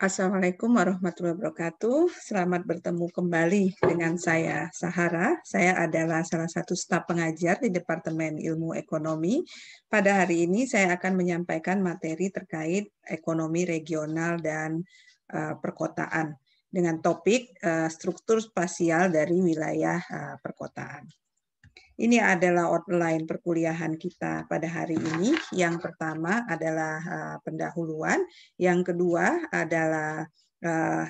Assalamualaikum warahmatullahi wabarakatuh. Selamat bertemu kembali dengan saya, Sahara. Saya adalah salah satu staf pengajar di Departemen Ilmu Ekonomi. Pada hari ini saya akan menyampaikan materi terkait ekonomi regional dan perkotaan dengan topik struktur spasial dari wilayah perkotaan. Ini adalah outline perkuliahan kita pada hari ini. Yang pertama adalah pendahuluan, yang kedua adalah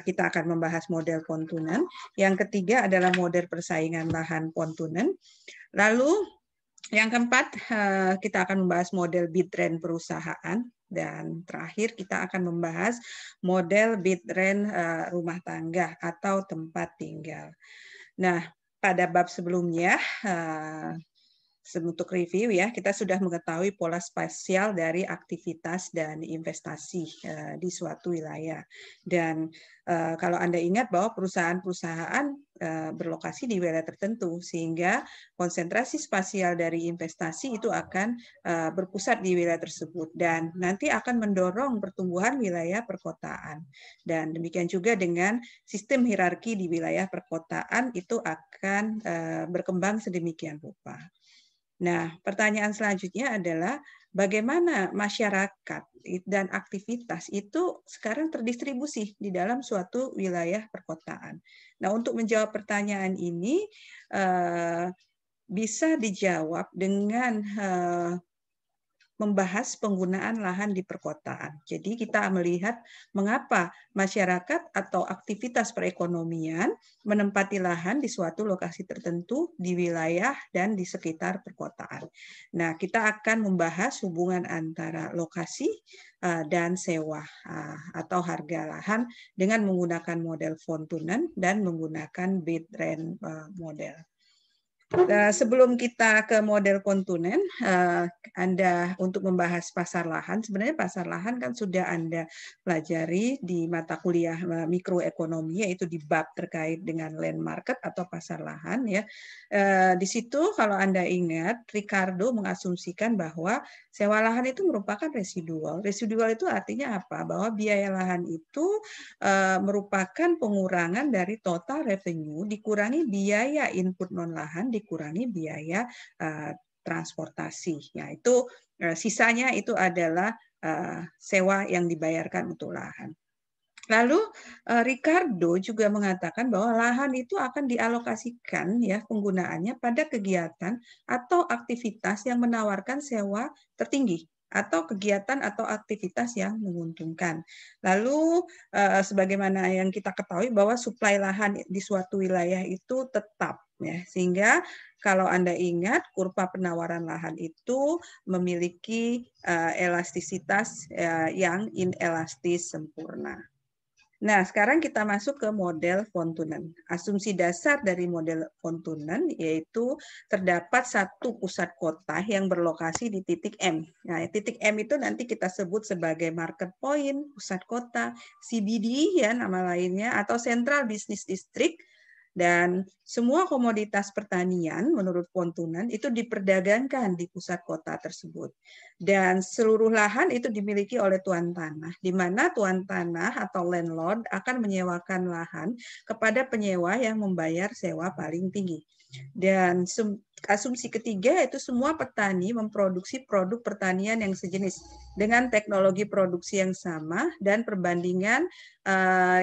kita akan membahas model Pontunen, yang ketiga adalah model persaingan lahan Pontunen, lalu yang keempat kita akan membahas model bid-rent perusahaan, dan terakhir kita akan membahas model bid-rent rumah tangga atau tempat tinggal. Nah, pada bab sebelumnya, untuk review ya, kita sudah mengetahui pola spasial dari aktivitas dan investasi di suatu wilayah. Dan kalau Anda ingat bahwa perusahaan-perusahaan berlokasi di wilayah tertentu, sehingga konsentrasi spasial dari investasi itu akan berpusat di wilayah tersebut, dan nanti akan mendorong pertumbuhan wilayah perkotaan. Dan demikian juga dengan sistem hierarki di wilayah perkotaan itu akan berkembang sedemikian rupa. Nah, pertanyaan selanjutnya adalah bagaimana masyarakat dan aktivitas itu sekarang terdistribusi di dalam suatu wilayah perkotaan. Nah, untuk menjawab pertanyaan ini bisa dijawab dengan membahas penggunaan lahan di perkotaan. Jadi kita melihat mengapa masyarakat atau aktivitas perekonomian menempati lahan di suatu lokasi tertentu di wilayah dan di sekitar perkotaan. Nah, kita akan membahas hubungan antara lokasi dan sewa atau harga lahan dengan menggunakan model Pontunen dan menggunakan bid-rent model. Sebelum kita ke model Pontunen, Anda untuk membahas pasar lahan, sebenarnya pasar lahan kan sudah Anda pelajari di mata kuliah mikroekonomi, yaitu di bab terkait dengan land market atau pasar lahan ya. Di situ kalau Anda ingat, Ricardo mengasumsikan bahwa sewa lahan itu merupakan residual. Residual itu artinya apa? Bahwa biaya lahan itu merupakan pengurangan dari total revenue dikurangi biaya input non lahan dikurangi biaya transportasi. Ya, itu sisanya itu adalah sewa yang dibayarkan untuk lahan. Lalu Ricardo juga mengatakan bahwa lahan itu akan dialokasikan ya penggunaannya pada kegiatan atau aktivitas yang menawarkan sewa tertinggi atau kegiatan atau aktivitas yang menguntungkan. Lalu sebagaimana yang kita ketahui bahwa suplai lahan di suatu wilayah itu tetap ya, sehingga kalau Anda ingat kurva penawaran lahan itu memiliki elastisitas yang inelastis sempurna. Nah, sekarang kita masuk ke model Pontunen. Asumsi dasar dari model Pontunen yaitu terdapat satu pusat kota yang berlokasi di titik M. Nah, titik M itu nanti kita sebut sebagai market point, pusat kota, CBD ya nama lainnya, atau Central Business District. Dan semua komoditas pertanian menurut Pontunen itu diperdagangkan di pusat kota tersebut. Dan seluruh lahan itu dimiliki oleh tuan tanah, di mana tuan tanah atau landlord akan menyewakan lahan kepada penyewa yang membayar sewa paling tinggi. Dan asumsi ketiga itu semua petani memproduksi produk pertanian yang sejenis dengan teknologi produksi yang sama dan perbandingan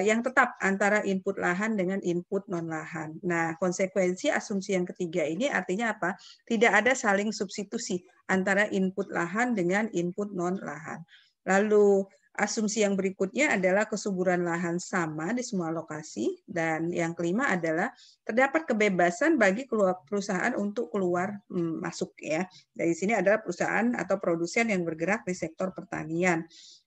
yang tetap antara input lahan dengan input non lahan. Nah, konsekuensi asumsi yang ketiga ini artinya apa? Tidak ada saling substitusi antara input lahan dengan input non lahan. Lalu asumsi yang berikutnya adalah kesuburan lahan sama di semua lokasi, dan yang kelima adalah terdapat kebebasan bagi perusahaan untuk keluar masuk ya. Dari sini adalah perusahaan atau produsen yang bergerak di sektor pertanian.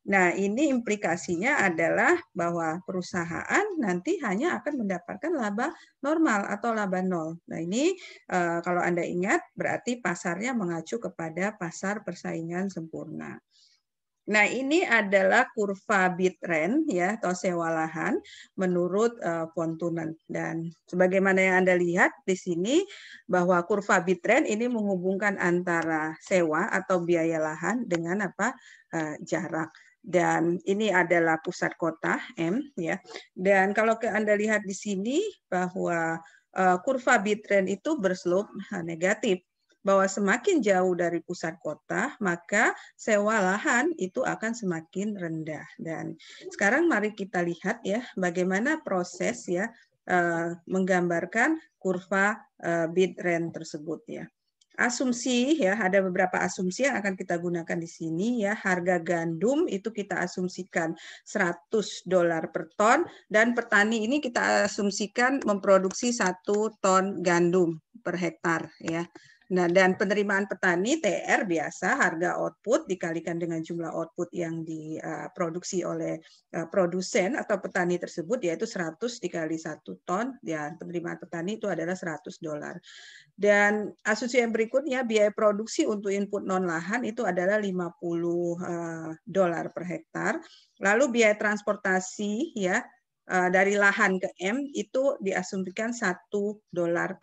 Nah, ini implikasinya adalah bahwa perusahaan nanti hanya akan mendapatkan laba normal atau laba nol. Nah, ini kalau Anda ingat berarti pasarnya mengacu kepada pasar persaingan sempurna. Nah, ini adalah kurva bid-rent ya atau sewa lahan menurut Pontunen, dan sebagaimana yang Anda lihat di sini bahwa kurva bid-rent ini menghubungkan antara sewa atau biaya lahan dengan jarak. Dan ini adalah pusat kota M ya. Dan kalau Anda lihat di sini bahwa kurva Bit-Trend itu berslope negatif, bahwa semakin jauh dari pusat kota maka sewa lahan itu akan semakin rendah. Dan sekarang mari kita lihat ya bagaimana proses ya menggambarkan kurva Bit-Trend tersebut ya. Asumsi ya, ada beberapa asumsi yang akan kita gunakan di sini ya. Harga gandum itu kita asumsikan $100 per ton, dan petani ini kita asumsikan memproduksi 1 ton gandum per hektar ya. Nah, dan penerimaan petani TR biasa harga output dikalikan dengan jumlah output yang diproduksi oleh produsen atau petani tersebut, yaitu 100 dikali 1 ton, ya penerimaan petani itu adalah $100. Dan asumsi yang berikutnya, biaya produksi untuk input non lahan itu adalah $50 per hektar. Lalu biaya transportasi ya dari lahan ke M itu diasumsikan $1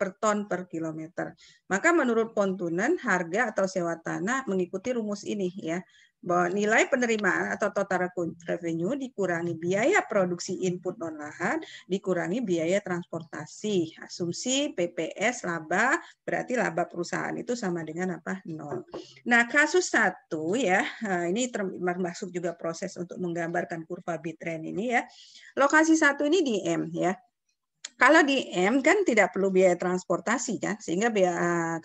per ton per kilometer. Maka menurut Pontunen harga atau sewa tanah mengikuti rumus ini ya, bahwa nilai penerimaan atau total revenue dikurangi biaya produksi input non lahan dikurangi biaya transportasi. Asumsi PPS laba berarti laba perusahaan itu sama dengan apa? 0. Nah, kasus 1 ya, ini termasuk juga proses untuk menggambarkan kurva Bit-Trend ini ya. Lokasi 1 ini di M ya. Kalau di M kan tidak perlu biaya transportasi kan, sehingga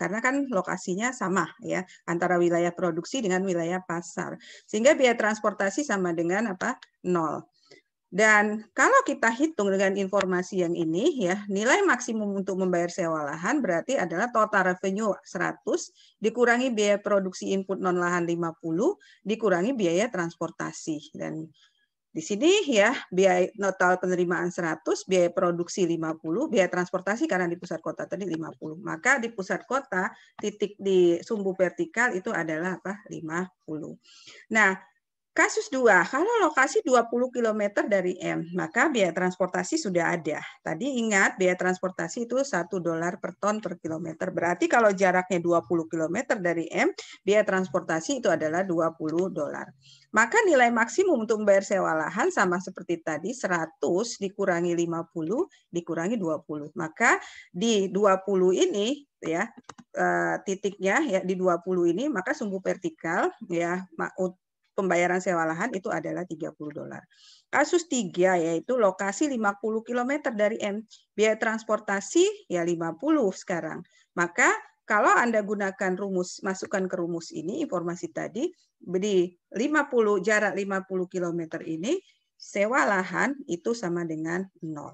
karena kan lokasinya sama ya antara wilayah produksi dengan wilayah pasar, sehingga biaya transportasi sama dengan apa? 0. Dan kalau kita hitung dengan informasi yang ini ya, nilai maksimum untuk membayar sewa lahan berarti adalah total revenue 100 dikurangi biaya produksi input non lahan 50 dikurangi biaya transportasi. Dan di sini ya biaya total penerimaan 100, biaya produksi 50, biaya transportasi karena di pusat kota tadi 50. Maka di pusat kota titik di sumbu vertikal itu adalah apa? 50. Nah, kasus 2, kalau lokasi 20 km dari M, maka biaya transportasi sudah ada. Tadi ingat biaya transportasi itu $1 per ton per kilometer. Berarti kalau jaraknya 20 km dari M, biaya transportasi itu adalah $20. Maka nilai maksimum untuk membayar sewa lahan sama seperti tadi, 100 dikurangi 50 dikurangi 20. Maka di 20 ini ya titiknya ya di 20 ini maka sumbu vertikal ya pembayaran sewa lahan itu adalah $30. Kasus 3 yaitu lokasi 50 km dari M, biaya transportasi ya 50 sekarang. Maka kalau Anda gunakan rumus, masukkan ke rumus ini informasi tadi, di jarak 50 km ini sewa lahan itu sama dengan 0.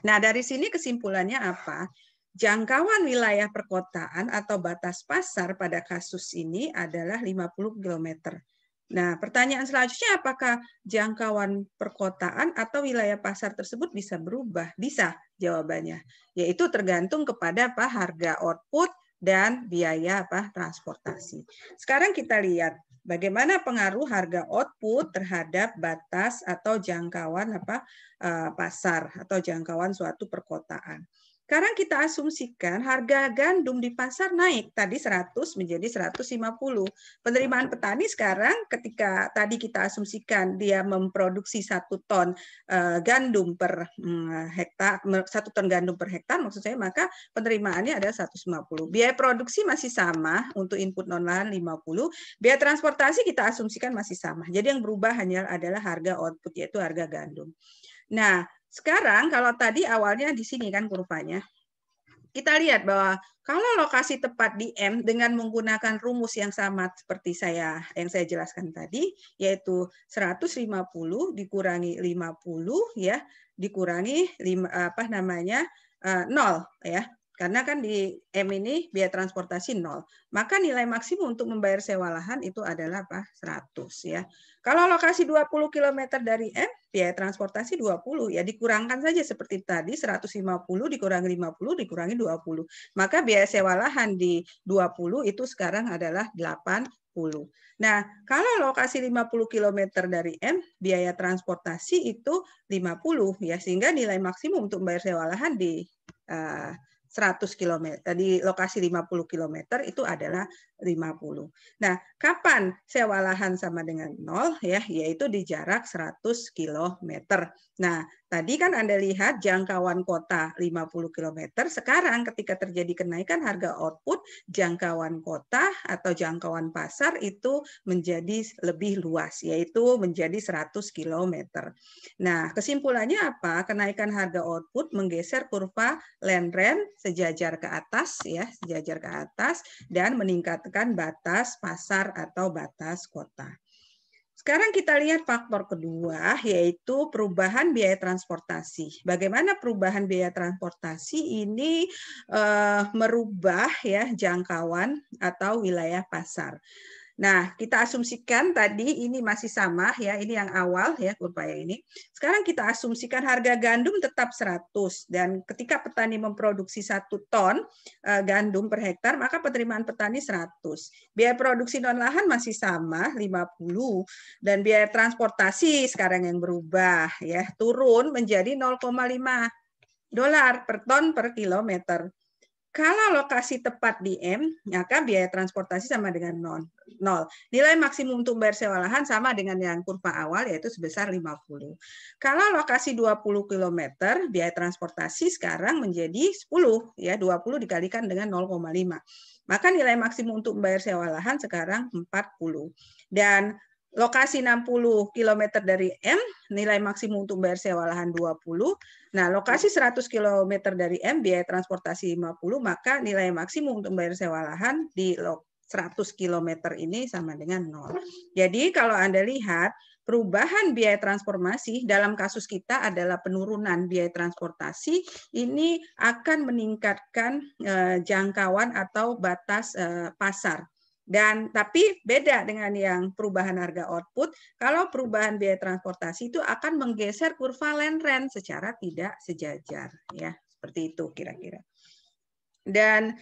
Nah, dari sini kesimpulannya apa? Jangkauan wilayah perkotaan atau batas pasar pada kasus ini adalah 50 km. Nah, pertanyaan selanjutnya apakah jangkauan perkotaan atau wilayah pasar tersebut bisa berubah? Bisa jawabannya, yaitu tergantung kepada apa harga output dan biaya apa transportasi. Sekarang kita lihat bagaimana pengaruh harga output terhadap batas atau jangkauan apa pasar atau jangkauan suatu perkotaan. Sekarang kita asumsikan harga gandum di pasar naik tadi 100 menjadi 150. Penerimaan petani sekarang ketika tadi kita asumsikan dia memproduksi 1 ton gandum per hektar, 1 ton gandum per hektar maksud saya, maka penerimaannya ada 150. Biaya produksi masih sama untuk input non lahan 50, biaya transportasi kita asumsikan masih sama. Jadi yang berubah hanya adalah harga output yaitu harga gandum. Nah, sekarang kalau tadi awalnya di sini kan kurvanya, kita lihat bahwa kalau lokasi tepat di M dengan menggunakan rumus yang sama seperti yang saya jelaskan tadi, yaitu 150 dikurangi 50 ya, dikurangi 0 ya. Karena kan di M ini biaya transportasi 0. Maka nilai maksimum untuk membayar sewa lahan itu adalah apa? 100 ya. Kalau lokasi 20 km dari M, biaya transportasi 20 ya dikurangkan saja seperti tadi 150 dikurangi 50 dikurangi 20. Maka biaya sewa lahan di 20 itu sekarang adalah 80. Nah, kalau lokasi 50 km dari M, biaya transportasi itu 50 ya, sehingga nilai maksimum untuk membayar sewa lahan di 100 km di lokasi 50 km itu adalah 50. Nah, kapan sewa lahan sama dengan 0 ya, yaitu di jarak 100 km. Nah, tadi kan Anda lihat jangkauan kota 50 km, sekarang ketika terjadi kenaikan harga output, jangkauan kota atau jangkauan pasar itu menjadi lebih luas, yaitu menjadi 100 km. Nah, kesimpulannya apa? Kenaikan harga output menggeser kurva land rent sejajar ke atas ya, sejajar ke atas dan meningkatkan batas pasar atau batas kota. Sekarang kita lihat faktor kedua, yaitu perubahan biaya transportasi. Bagaimana perubahan biaya transportasi ini merubah ya jangkauan atau wilayah pasar. Nah, kita asumsikan tadi ini masih sama ya, ini yang awal ya kurva yang ini. Sekarang kita asumsikan harga gandum tetap 100 dan ketika petani memproduksi 1 ton gandum per hektar, maka penerimaan petani 100. Biaya produksi non lahan masih sama 50 dan biaya transportasi sekarang yang berubah ya, turun menjadi 0,5 dolar per ton per kilometer. Kalau lokasi tepat di M, maka biaya transportasi sama dengan 0. Nilai maksimum untuk bayar sewa lahan sama dengan yang kurva awal, yaitu sebesar 50. Kalau lokasi 20 km, biaya transportasi sekarang menjadi 10. Ya, 20 dikalikan dengan 0,5. Maka nilai maksimum untuk bayar sewa lahan sekarang 40. Dan lokasi 60 km dari M, nilai maksimum untuk bayar sewa lahan 20. Nah, lokasi 100 km dari M, biaya transportasi 50, maka nilai maksimum untuk bayar sewa lahan di 100 km ini sama dengan 0. Jadi, kalau Anda lihat, perubahan biaya transformasi dalam kasus kita adalah penurunan biaya transportasi, ini akan meningkatkan jangkauan atau batas pasar. Dan tapi beda dengan yang perubahan harga output, kalau perubahan biaya transportasi itu akan menggeser kurva land rent secara tidak sejajar ya, seperti itu kira-kira. Dan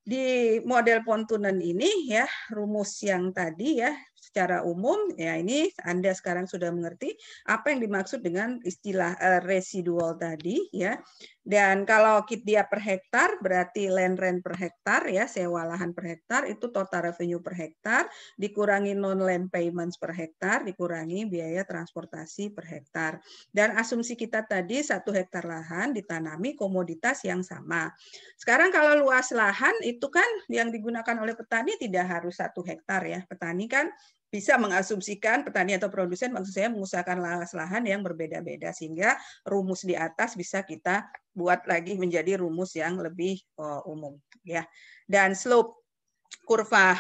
di model Pontonen ini ya, rumus yang tadi ya secara umum ya, ini Anda sekarang sudah mengerti apa yang dimaksud dengan istilah residual tadi ya. Dan kalau dia per hektar berarti land rent per hektar ya, sewa lahan per hektar itu total revenue per hektar dikurangi non land payments per hektar dikurangi biaya transportasi per hektar. Dan asumsi kita tadi 1 hektar lahan ditanami komoditas yang sama. Sekarang kalau luas lahan itu kan yang digunakan oleh petani tidak harus 1 hektar ya. Petani kan bisa mengasumsikan, petani atau produsen maksud saya mengusahakan luas lahan yang berbeda-beda sehingga rumus di atas bisa kita buat lagi menjadi rumus yang lebih umum ya. Dan slope kurva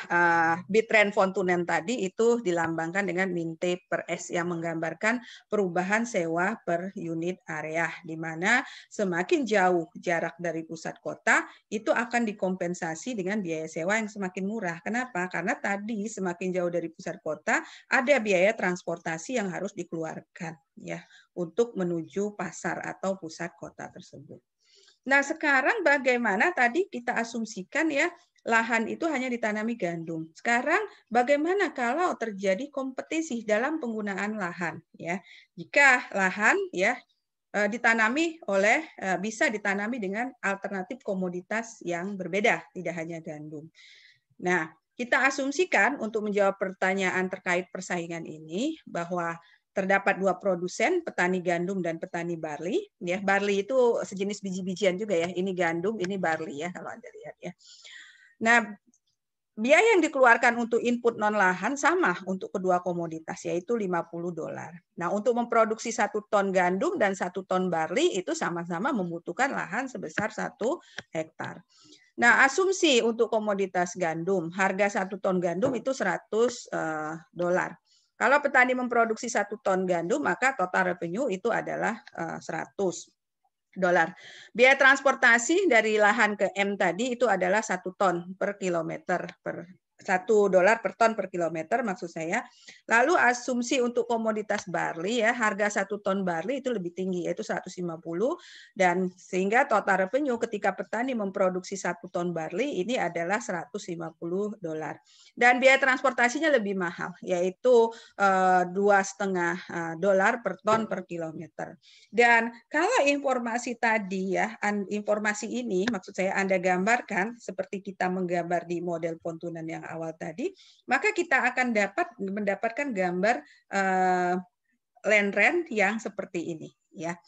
Bitrend Pontonen tadi itu dilambangkan dengan min T per S yang menggambarkan perubahan sewa per unit area, di mana semakin jauh jarak dari pusat kota itu akan dikompensasi dengan biaya sewa yang semakin murah. Kenapa? Karena tadi semakin jauh dari pusat kota ada biaya transportasi yang harus dikeluarkan ya untuk menuju pasar atau pusat kota tersebut. Nah, sekarang bagaimana tadi kita asumsikan ya lahan itu hanya ditanami gandum. Sekarang bagaimana kalau terjadi kompetisi dalam penggunaan lahan ya? Jika lahan ya ditanami oleh bisa ditanami dengan alternatif komoditas yang berbeda, tidak hanya gandum. Nah, kita asumsikan untuk menjawab pertanyaan terkait persaingan ini bahwa terdapat 2 produsen, petani gandum dan petani barley. Ya, barley itu sejenis biji-bijian juga ya. Ini gandum, ini barley ya kalau Anda lihat ya. Nah, biaya yang dikeluarkan untuk input non lahan sama untuk kedua komoditas yaitu 50 dolar. Nah, untuk memproduksi 1 ton gandum dan 1 ton barley itu sama-sama membutuhkan lahan sebesar 1 hektar. Nah, asumsi untuk komoditas gandum, harga 1 ton gandum itu 100 dolar. Kalau petani memproduksi 1 ton gandum, maka total revenue itu adalah 100 dolar. Biaya transportasi dari lahan ke M tadi itu adalah 1 ton per kilometer per $1 per ton per kilometer maksud saya. Lalu asumsi untuk komoditas barley ya, harga 1 ton barley itu lebih tinggi yaitu 150 dan sehingga total revenue ketika petani memproduksi 1 ton barley ini adalah $150. Dan biaya transportasinya lebih mahal yaitu $2,5 per ton per kilometer. Dan kalau informasi tadi ya, informasi ini maksud saya Anda gambarkan seperti kita menggambar di model pontunan yang awal tadi, maka kita akan mendapatkan gambar land rent yang seperti ini ya.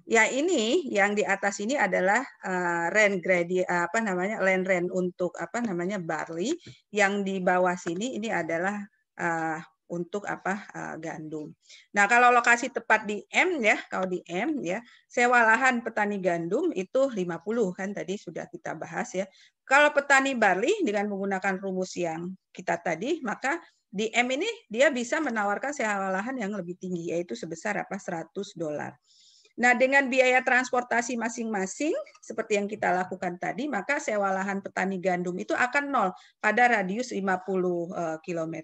Ya ini yang di atas ini adalah land rent untuk barley, yang di bawah sini ini adalah untuk gandum. Nah, kalau lokasi tepat di M ya, kalau di M ya, sewa lahan petani gandum itu 50 kan tadi sudah kita bahas ya. Kalau petani barley dengan menggunakan rumus yang kita tadi, maka di M ini dia bisa menawarkan sewa lahan yang lebih tinggi yaitu sebesar $100. Nah, dengan biaya transportasi masing-masing seperti yang kita lakukan tadi, maka sewa lahan petani gandum itu akan 0 pada radius 50 km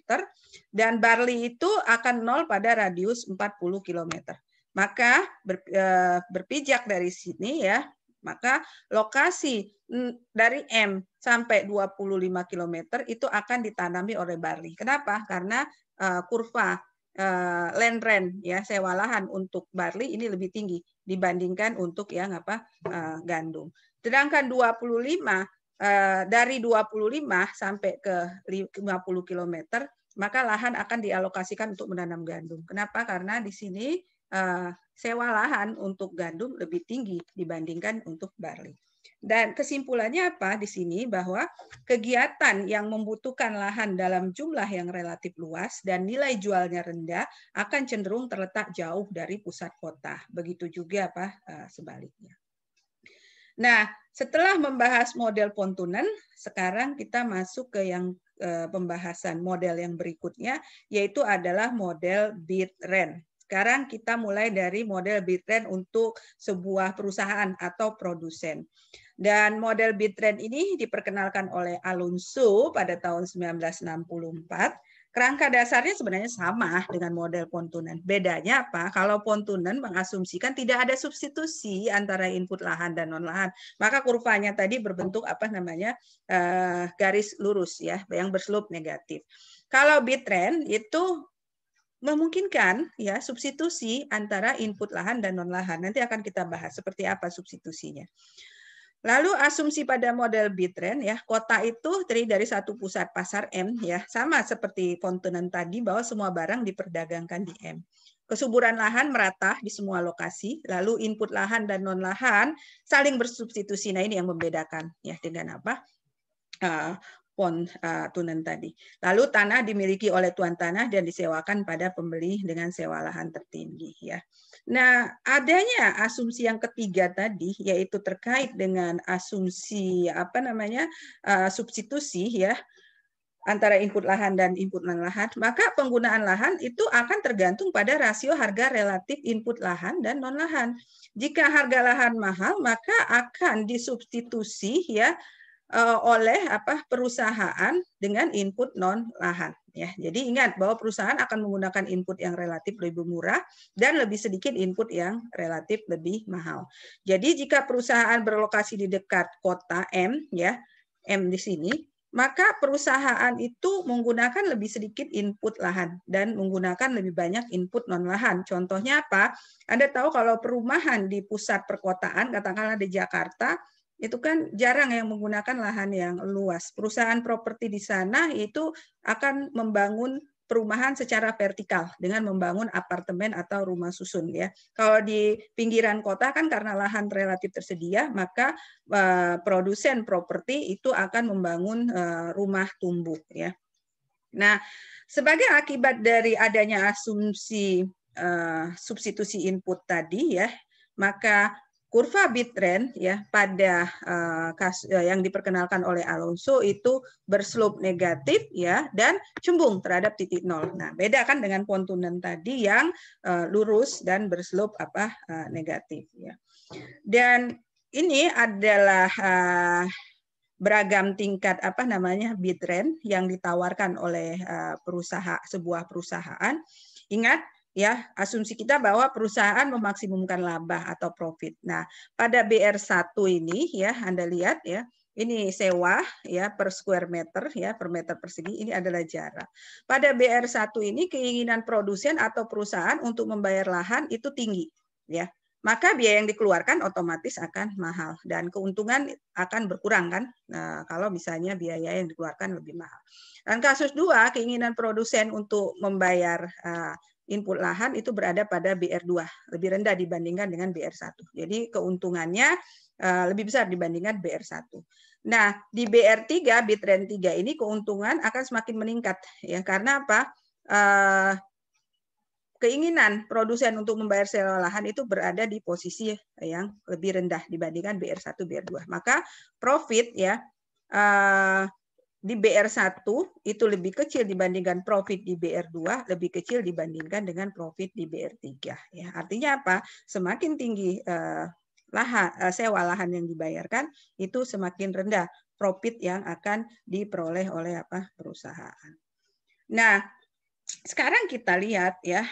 dan barley itu akan 0 pada radius 40 km. Maka berpijak dari sini ya, maka lokasi dari M sampai 25 km itu akan ditanami oleh barley. Kenapa? Karena kurva land rent ya, sewa lahan untuk barley ini lebih tinggi dibandingkan untuk yang gandum. Sedangkan 25 dari 25 sampai ke 50 km maka lahan akan dialokasikan untuk menanam gandum. Kenapa? Karena di sini sewa lahan untuk gandum lebih tinggi dibandingkan untuk barley. Dan kesimpulannya apa di sini bahwa kegiatan yang membutuhkan lahan dalam jumlah yang relatif luas dan nilai jualnya rendah akan cenderung terletak jauh dari pusat kota. Begitu juga sebaliknya. Nah, setelah membahas model pontunan, sekarang kita masuk ke yang pembahasan model yang berikutnya, yaitu adalah model bid rent. Sekarang kita mulai dari model bid rent untuk sebuah perusahaan atau produsen. Dan model bid rent ini diperkenalkan oleh Alonso pada tahun 1964. Kerangka dasarnya sebenarnya sama dengan model pontunan. Bedanya apa? Kalau pontunan mengasumsikan tidak ada substitusi antara input lahan dan non lahan. Maka kurvanya tadi berbentuk garis lurus ya, yang berslope negatif. Kalau bid rent itu memungkinkan ya substitusi antara input lahan dan non lahan. Nanti akan kita bahas seperti apa substitusinya. Lalu asumsi pada model bid rent ya, kota itu terdiri dari satu pusat pasar M ya, sama seperti pontunan tadi bahwa semua barang diperdagangkan di M. Kesuburan lahan merata di semua lokasi, lalu input lahan dan non lahan saling bersubstitusi. Nah, ini yang membedakan ya dengan apa? Pontunan tadi. Lalu tanah dimiliki oleh tuan tanah dan disewakan pada pembeli dengan sewa lahan tertinggi ya. Nah, adanya asumsi yang ketiga tadi yaitu terkait dengan asumsi substitusi ya antara input lahan dan input non lahan, maka penggunaan lahan itu akan tergantung pada rasio harga relatif input lahan dan non lahan. Jika harga lahan mahal, maka akan disubstitusi ya oleh perusahaan dengan input non lahan ya. Jadi ingat bahwa perusahaan akan menggunakan input yang relatif lebih murah dan lebih sedikit input yang relatif lebih mahal. Jadi jika perusahaan berlokasi di dekat kota M ya, M di sini, maka perusahaan itu menggunakan lebih sedikit input lahan dan menggunakan lebih banyak input non lahan. Contohnya apa? Anda tahu kalau perumahan di pusat perkotaan, katakanlah di Jakarta, itu kan jarang yang menggunakan lahan yang luas. Perusahaan properti di sana itu akan membangun perumahan secara vertikal dengan membangun apartemen atau rumah susun ya. Kalau di pinggiran kota kan karena lahan relatif tersedia, maka produsen properti itu akan membangun rumah tumbuh ya. Nah, sebagai akibat dari adanya asumsi substitusi input tadi ya, maka kurva bid rent ya pada yang diperkenalkan oleh Alonso itu berslope negatif ya dan cembung terhadap titik nol. Nah, beda kan dengan pontunan tadi yang lurus dan berslope negatif ya. Dan ini adalah beragam tingkat bid rent yang ditawarkan oleh sebuah perusahaan. Ingat ya, asumsi kita bahwa perusahaan memaksimumkan laba atau profit. Nah, pada BR1 ini ya Anda lihat ya, ini sewa ya per square meter ya, per meter persegi, ini adalah jarak. Pada BR1 ini keinginan produsen atau perusahaan untuk membayar lahan itu tinggi ya. Maka biaya yang dikeluarkan otomatis akan mahal dan keuntungan akan berkurang kan. Nah, kalau misalnya biaya yang dikeluarkan lebih mahal. Dan kasus 2, keinginan produsen untuk membayar input lahan itu berada pada BR2, lebih rendah dibandingkan dengan BR1. Jadi keuntungannya lebih besar dibandingkan BR1. Nah, di BR3, bid rent 3 ini keuntungan akan semakin meningkat ya, karena apa? Keinginan produsen untuk membayar sewa lahan itu berada di posisi yang lebih rendah dibandingkan BR1, BR2. Maka profit ya di BR1 itu lebih kecil dibandingkan profit di BR2, lebih kecil dibandingkan dengan profit di BR3 ya. Artinya apa? Semakin tinggi sewa lahan yang dibayarkan itu semakin rendah profit yang akan diperoleh oleh perusahaan. Nah, sekarang kita lihat ya,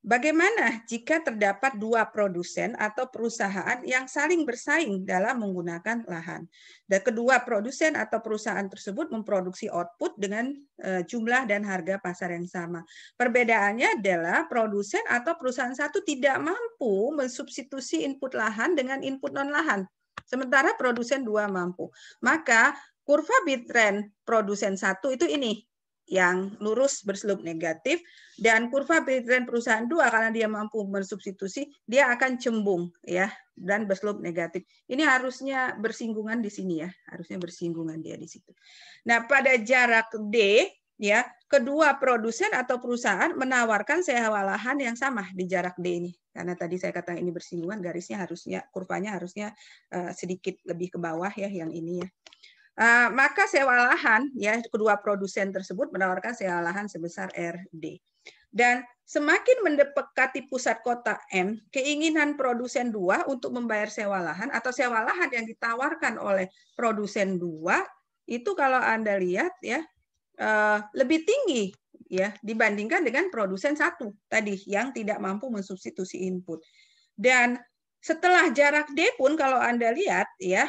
bagaimana jika terdapat 2 produsen atau perusahaan yang saling bersaing dalam menggunakan lahan? Dan kedua produsen atau perusahaan tersebut memproduksi output dengan jumlah dan harga pasar yang sama. Perbedaannya adalah produsen atau perusahaan satu tidak mampu mensubstitusi input lahan dengan input non-lahan. Sementara produsen 2 mampu. Maka kurva bid rent produsen 1 itu ini, yang lurus berselop negatif, dan kurva bid rent perusahaan 2 karena dia mampu mensubstitusi, dia akan cembung ya dan berselop negatif. Ini harusnya bersinggungan di sini ya, harusnya bersinggungan dia di situ. Nah, pada jarak D ya, kedua produsen atau perusahaan menawarkan sewa lahan yang sama di jarak D ini. Karena tadi saya katakan ini bersinggungan, garisnya harusnya, kurvanya harusnya sedikit lebih ke bawah ya yang ini ya. Maka sewa lahan ya, kedua produsen tersebut menawarkan sewa lahan sebesar RD. Dan semakin mendekati pusat kota M, keinginan produsen 2 untuk membayar sewa lahan atau sewa lahan yang ditawarkan oleh produsen 2 itu kalau Anda lihat ya lebih tinggi ya dibandingkan dengan produsen 1 tadi yang tidak mampu mensubstitusi input. Dan setelah jarak D pun kalau Anda lihat ya,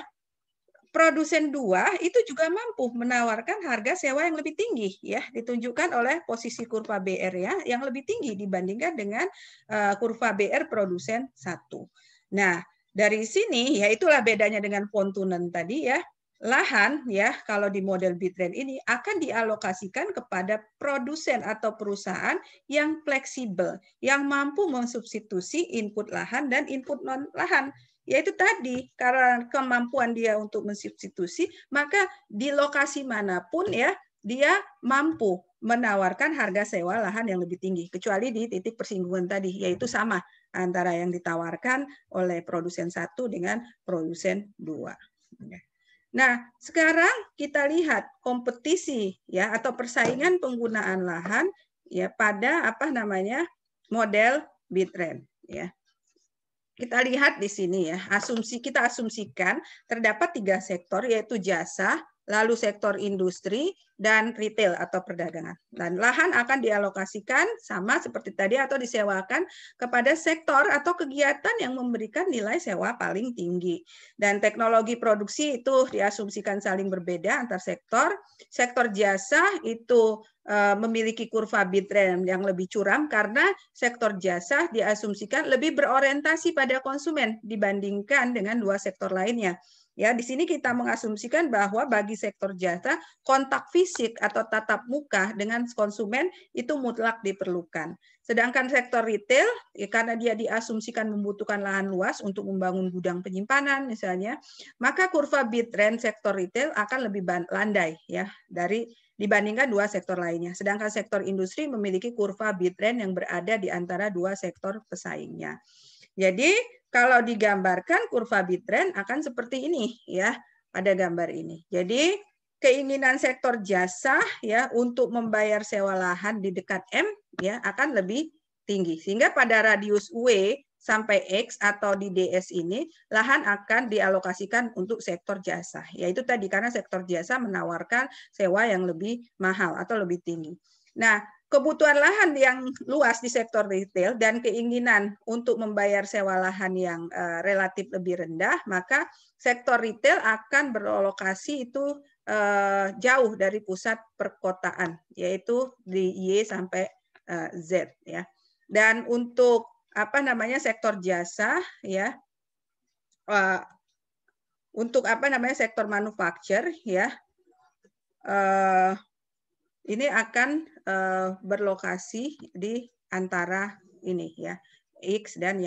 produsen 2 itu juga mampu menawarkan harga sewa yang lebih tinggi ya, ditunjukkan oleh posisi kurva BR ya yang lebih tinggi dibandingkan dengan kurva BR produsen 1. Nah, dari sini ya itulah bedanya dengan Pontonen tadi ya. Lahan ya kalau di model bid rent ini akan dialokasikan kepada produsen atau perusahaan yang fleksibel, yang mampu mensubstitusi input lahan dan input non lahan. Yaitu tadi, karena kemampuan dia untuk mensubstitusi, maka di lokasi manapun ya, dia mampu menawarkan harga sewa lahan yang lebih tinggi. Kecuali di titik persinggungan tadi, yaitu sama antara yang ditawarkan oleh produsen 1 dengan produsen 2. Nah, sekarang kita lihat kompetisi ya atau persaingan penggunaan lahan ya pada model bid rent ya. Kita lihat di sini ya, kita asumsikan terdapat 3 sektor yaitu jasa, lalu sektor industri, dan retail atau perdagangan. Dan lahan akan dialokasikan sama seperti tadi atau disewakan kepada sektor atau kegiatan yang memberikan nilai sewa paling tinggi. Dan teknologi produksi itu diasumsikan saling berbeda antar sektor. Sektor jasa itu memiliki kurva bid rent yang lebih curam karena sektor jasa diasumsikan lebih berorientasi pada konsumen dibandingkan dengan 2 sektor lainnya. Ya, di sini kita mengasumsikan bahwa bagi sektor jasa kontak fisik atau tatap muka dengan konsumen itu mutlak diperlukan. Sedangkan sektor retail ya, karena dia diasumsikan membutuhkan lahan luas untuk membangun gudang penyimpanan misalnya, maka kurva bid rent sektor retail akan lebih landai ya dibandingkan 2 sektor lainnya. Sedangkan sektor industri memiliki kurva bid rent yang berada di antara 2 sektor pesaingnya. Jadi kalau digambarkan kurva bid rent akan seperti ini ya pada gambar ini. Jadi keinginan sektor jasa ya untuk membayar sewa lahan di dekat M ya akan lebih tinggi. Sehingga pada radius W sampai X atau di DS ini, lahan akan dialokasikan untuk sektor jasa. Yaitu tadi karena sektor jasa menawarkan sewa yang lebih mahal atau lebih tinggi. Nah, kebutuhan lahan yang luas di sektor retail dan keinginan untuk membayar sewa lahan yang relatif lebih rendah, maka sektor retail akan beralokasi itu jauh dari pusat perkotaan, yaitu di Y sampai Z ya. Dan untuk sektor jasa ya, untuk sektor manufaktur ya, ini akan berlokasi di antara ini ya, X dan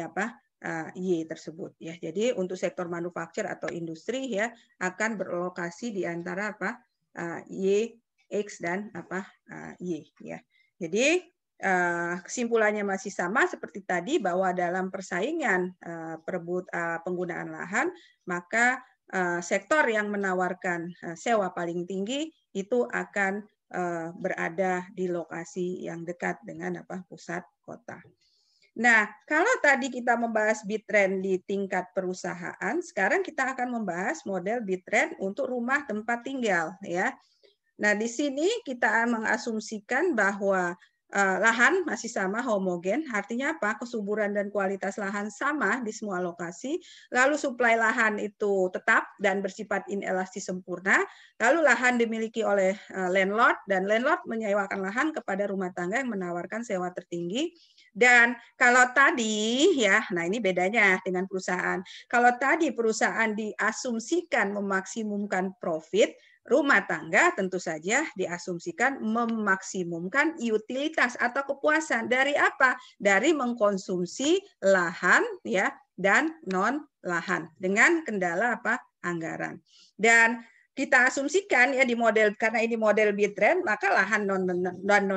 Y tersebut ya. Jadi untuk sektor manufaktur atau industri ya akan berlokasi di antara Y, X dan Y ya. Jadi kesimpulannya masih sama seperti tadi bahwa dalam persaingan penggunaan lahan, maka sektor yang menawarkan sewa paling tinggi itu akan berada di lokasi yang dekat dengan pusat kota. Nah, kalau tadi kita membahas BitRent di tingkat perusahaan, sekarang kita akan membahas model BitRent untuk rumah tempat tinggal ya. Nah, di sini kita mengasumsikan bahwa lahan masih sama homogen, artinya apa? Kesuburan dan kualitas lahan sama di semua lokasi, lalu suplai lahan itu tetap dan bersifat inelastis sempurna, lalu lahan dimiliki oleh landlord dan landlord menyewakan lahan kepada rumah tangga yang menawarkan sewa tertinggi. Dan kalau tadi ya, nah ini bedanya dengan perusahaan. Kalau tadi perusahaan diasumsikan memaksimumkan profit, rumah tangga tentu saja diasumsikan memaksimumkan utilitas atau kepuasan dari apa? Dari mengkonsumsi lahan ya dan non lahan dengan kendala anggaran. Dan kita asumsikan ya di model, karena ini model BitRent, maka lahan non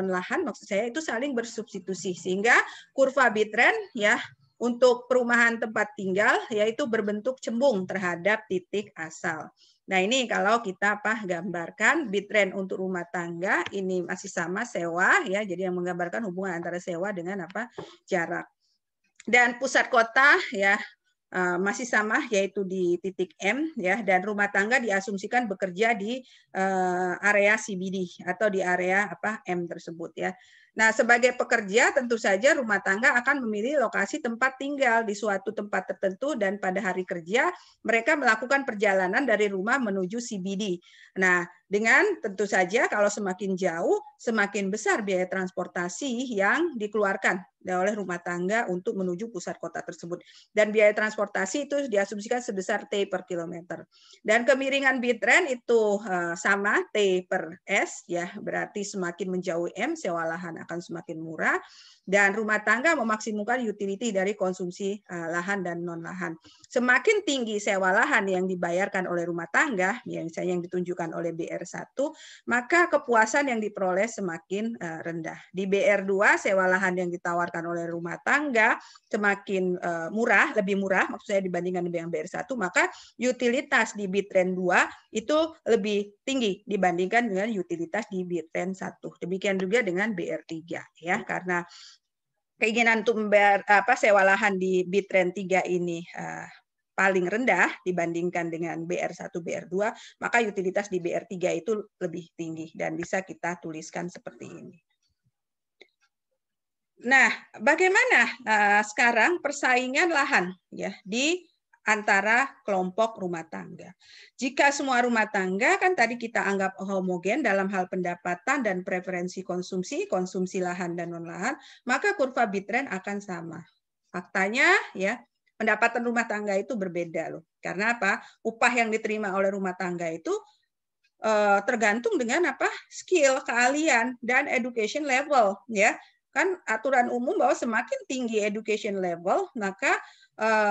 lahan maksud saya itu saling bersubstitusi sehingga kurva BitRent ya untuk perumahan tempat tinggal yaitu berbentuk cembung terhadap titik asal. Nah, ini kalau kita gambarkan BitRent untuk rumah tangga ini masih sama sewa ya, jadi yang menggambarkan hubungan antara sewa dengan jarak. Dan pusat kota ya masih sama yaitu di titik M ya, dan rumah tangga diasumsikan bekerja di area CBD atau di area M tersebut ya. Nah, sebagai pekerja tentu saja rumah tangga akan memilih lokasi tempat tinggal di suatu tempat tertentu dan pada hari kerja mereka melakukan perjalanan dari rumah menuju CBD. Nah, dengan tentu saja kalau semakin jauh semakin besar biaya transportasi yang dikeluarkan oleh rumah tangga untuk menuju pusat kota tersebut. Dan biaya transportasi itu diasumsikan sebesar T per kilometer. Dan kemiringan BitRent itu sama T per S ya, berarti semakin menjauh M sewa lahan akan semakin murah dan rumah tangga memaksimumkan utility dari konsumsi lahan dan non lahan. Semakin tinggi sewa lahan yang dibayarkan oleh rumah tangga, misalnya yang ditunjukkan oleh BR1, maka kepuasan yang diperoleh semakin rendah. Di BR2 sewa lahan yang ditawarkan oleh rumah tangga semakin murah, lebih murah maksud saya dibandingkan dengan BR1, maka utilitas di BitRent 2 itu lebih tinggi dibandingkan dengan utilitas di BitRent 1. Demikian juga dengan BR3 ya, karena keinginan untuk membayar sewa lahan di BitRent 3 ini paling rendah dibandingkan dengan BR1, BR2, maka utilitas di BR3 itu lebih tinggi dan bisa kita tuliskan seperti ini. Nah, bagaimana sekarang persaingan lahan ya di antara kelompok rumah tangga. Jika semua rumah tangga kan tadi kita anggap homogen dalam hal pendapatan dan preferensi konsumsi lahan dan non lahan, maka kurva BitRent akan sama. Faktanya ya, pendapatan rumah tangga itu berbeda loh. Karena apa? Upah yang diterima oleh rumah tangga itu tergantung dengan skill, keahlian dan education level ya. Kan aturan umum bahwa semakin tinggi education level, maka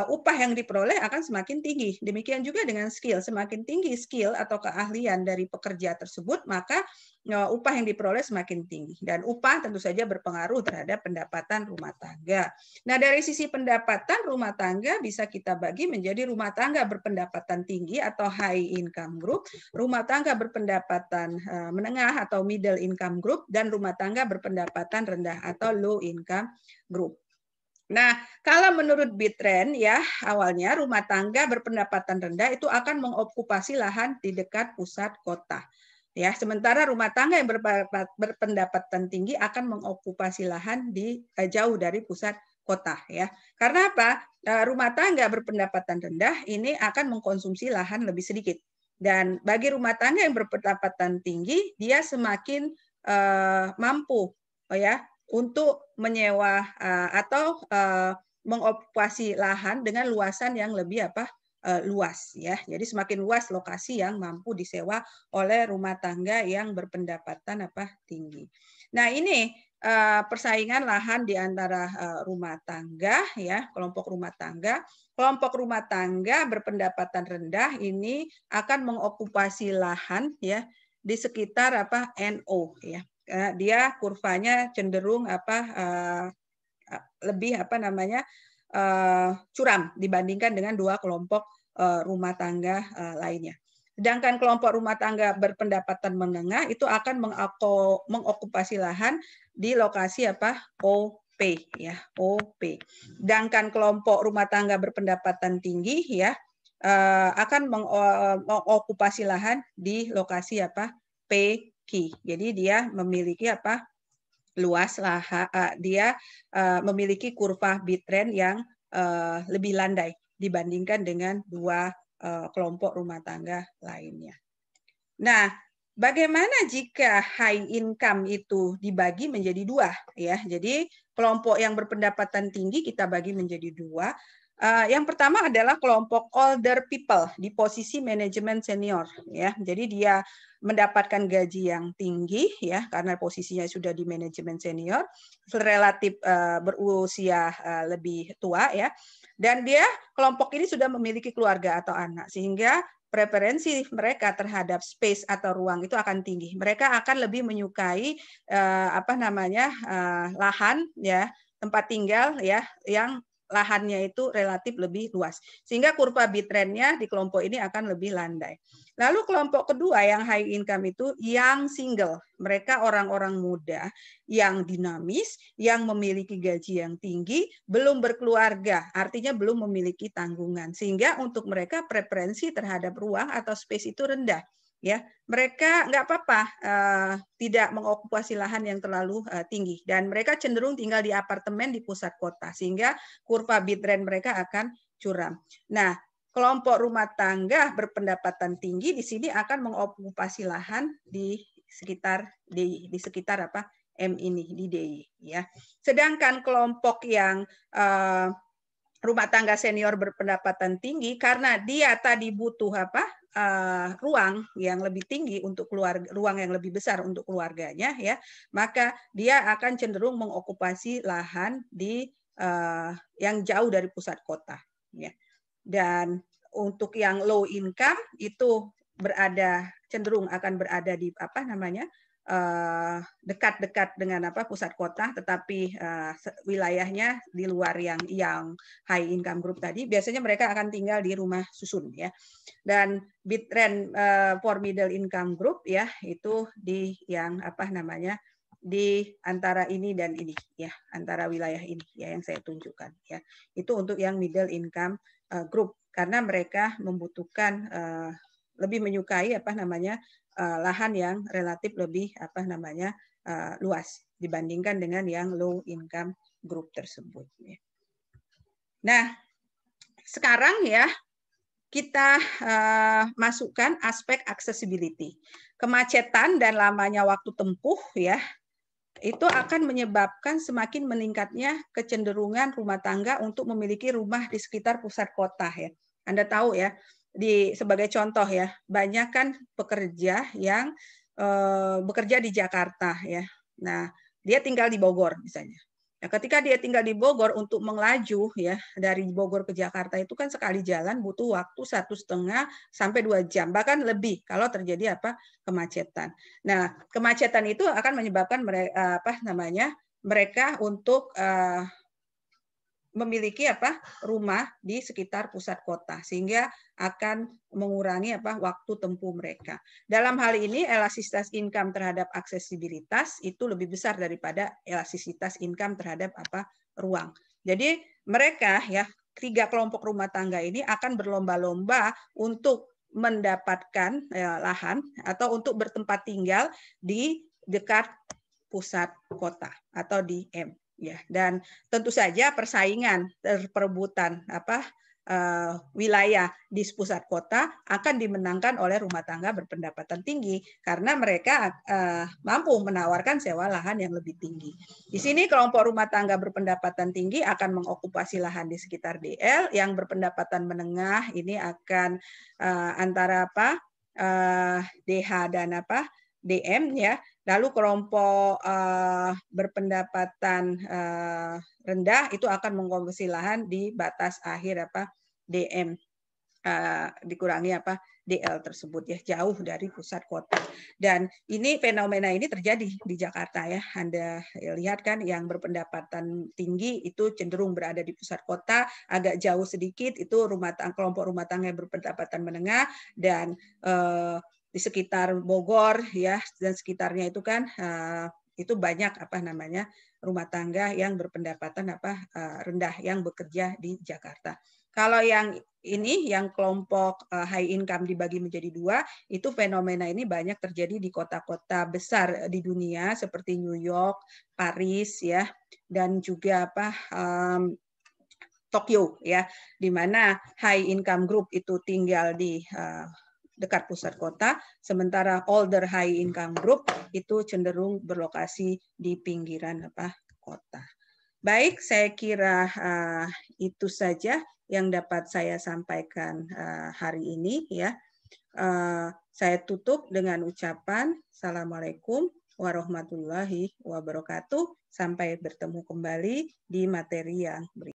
upah yang diperoleh akan semakin tinggi. Demikian juga dengan skill. Semakin tinggi skill atau keahlian dari pekerja tersebut, maka upah yang diperoleh semakin tinggi. Dan upah tentu saja berpengaruh terhadap pendapatan rumah tangga. Nah, dari sisi pendapatan rumah tangga bisa kita bagi menjadi rumah tangga berpendapatan tinggi atau high income group, rumah tangga berpendapatan menengah atau middle income group, dan rumah tangga berpendapatan rendah atau low income group. Nah, kalau menurut Bitren ya, awalnya rumah tangga berpendapatan rendah itu akan mengokupasi lahan di dekat pusat kota. Ya, sementara rumah tangga yang berpendapatan tinggi akan mengokupasi lahan di jauh dari pusat kota ya. Karena apa? Rumah tangga berpendapatan rendah ini akan mengkonsumsi lahan lebih sedikit. Dan bagi rumah tangga yang berpendapatan tinggi, dia semakin mampu ya untuk menyewa atau mengokupasi lahan dengan luasan yang lebih luas ya. Jadi semakin luas lokasi yang mampu disewa oleh rumah tangga yang berpendapatan tinggi. Nah, ini persaingan lahan di antara rumah tangga ya, kelompok rumah tangga. Kelompok rumah tangga berpendapatan rendah ini akan mengokupasi lahan ya di sekitar NO ya. Dia kurvanya cenderung lebih curam dibandingkan dengan dua kelompok rumah tangga lainnya. Sedangkan kelompok rumah tangga berpendapatan menengah itu akan mengokupasi lahan di lokasi OP ya, OP. Sedangkan kelompok rumah tangga berpendapatan tinggi ya akan mengokupasi lahan di lokasi PQ. Jadi dia memiliki luas lahan, dia memiliki kurva Bitren yang lebih landai dibandingkan dengan dua kelompok rumah tangga lainnya. Nah, bagaimana jika high income itu dibagi menjadi dua ya? Jadi kelompok yang berpendapatan tinggi kita bagi menjadi dua. Yang pertama adalah kelompok older people di posisi manajemen senior ya. Jadi dia mendapatkan gaji yang tinggi ya karena posisinya sudah di manajemen senior, relatif berusia lebih tua ya. Dan dia kelompok ini sudah memiliki keluarga atau anak sehingga preferensi mereka terhadap space atau ruang itu akan tinggi. Mereka akan lebih menyukai lahan ya, tempat tinggal ya yang lahannya itu relatif lebih luas. Sehingga kurva Bitrennya di kelompok ini akan lebih landai. Lalu kelompok kedua yang high income itu yang single. Mereka orang-orang muda yang dinamis, yang memiliki gaji yang tinggi, belum berkeluarga, artinya belum memiliki tanggungan. Sehingga untuk mereka preferensi terhadap ruang atau space itu rendah. Ya, mereka nggak apa-apa tidak mengokupasi lahan yang terlalu tinggi dan mereka cenderung tinggal di apartemen di pusat kota sehingga kurva Bitren mereka akan curam. Nah, kelompok rumah tangga berpendapatan tinggi di sini akan mengokupasi lahan di sekitar M ini di DI ya. Sedangkan kelompok yang rumah tangga senior berpendapatan tinggi karena dia tadi butuh ruang yang lebih tinggi untuk keluarga, ruang yang lebih besar untuk keluarganya ya, maka dia akan cenderung mengokupasi lahan di yang jauh dari pusat kota ya. Dan untuk yang low income itu cenderung akan berada di dekat-dekat dengan pusat kota, tetapi wilayahnya di luar yang high income group tadi, biasanya mereka akan tinggal di rumah susun ya. Dan Bitren for middle income group ya itu di yang di antara ini dan ini ya, antara wilayah ini ya yang saya tunjukkan ya. Itu untuk yang middle income group karena mereka membutuhkan lebih menyukai lahan yang relatif lebih luas dibandingkan dengan yang low income group tersebut. Nah, sekarang ya kita masukkan aspek accessibility. Kemacetan dan lamanya waktu tempuh ya itu akan menyebabkan semakin meningkatnya kecenderungan rumah tangga untuk memiliki rumah di sekitar pusat kota ya. Anda tahu ya, sebagai contoh ya, banyak kan pekerja yang bekerja di Jakarta ya. Nah, dia tinggal di Bogor misalnya. Nah, ketika dia tinggal di Bogor untuk melaju ya dari Bogor ke Jakarta itu kan sekali jalan butuh waktu 1,5 sampai 2 jam bahkan lebih kalau terjadi kemacetan. Nah, kemacetan itu akan menyebabkan mereka untuk memiliki rumah di sekitar pusat kota sehingga akan mengurangi waktu tempuh mereka. Dalam hal ini elastisitas income terhadap aksesibilitas itu lebih besar daripada elastisitas income terhadap ruang. Jadi mereka ya 3 kelompok rumah tangga ini akan berlomba-lomba untuk mendapatkan lahan atau untuk bertempat tinggal di dekat pusat kota atau di M ya. Dan tentu saja persaingan perebutan wilayah di pusat kota akan dimenangkan oleh rumah tangga berpendapatan tinggi karena mereka mampu menawarkan sewa lahan yang lebih tinggi. Di sini kelompok rumah tangga berpendapatan tinggi akan mengokupasi lahan di sekitar DL, yang berpendapatan menengah ini akan antara DH dan DM ya. Lalu kelompok berpendapatan rendah itu akan mengokupasi lahan di batas akhir DM dikurangi DL tersebut ya, jauh dari pusat kota. Dan ini fenomena ini terjadi di Jakarta ya. Anda lihat kan yang berpendapatan tinggi itu cenderung berada di pusat kota, agak jauh sedikit itu kelompok rumah tangga yang berpendapatan menengah, dan di sekitar Bogor ya dan sekitarnya itu kan itu banyak rumah tangga yang berpendapatan rendah yang bekerja di Jakarta. Kalau yang ini, yang kelompok high income dibagi menjadi 2, itu fenomena ini banyak terjadi di kota-kota besar di dunia seperti New York, Paris ya, dan juga Tokyo ya, di mana high income group itu tinggal di dekat pusat kota, sementara older high income group itu cenderung berlokasi di pinggiran kota. Baik, saya kira itu saja yang dapat saya sampaikan hari ini ya. Saya tutup dengan ucapan Assalamualaikum warahmatullahi wabarakatuh. Sampai bertemu kembali di materi yang berikutnya.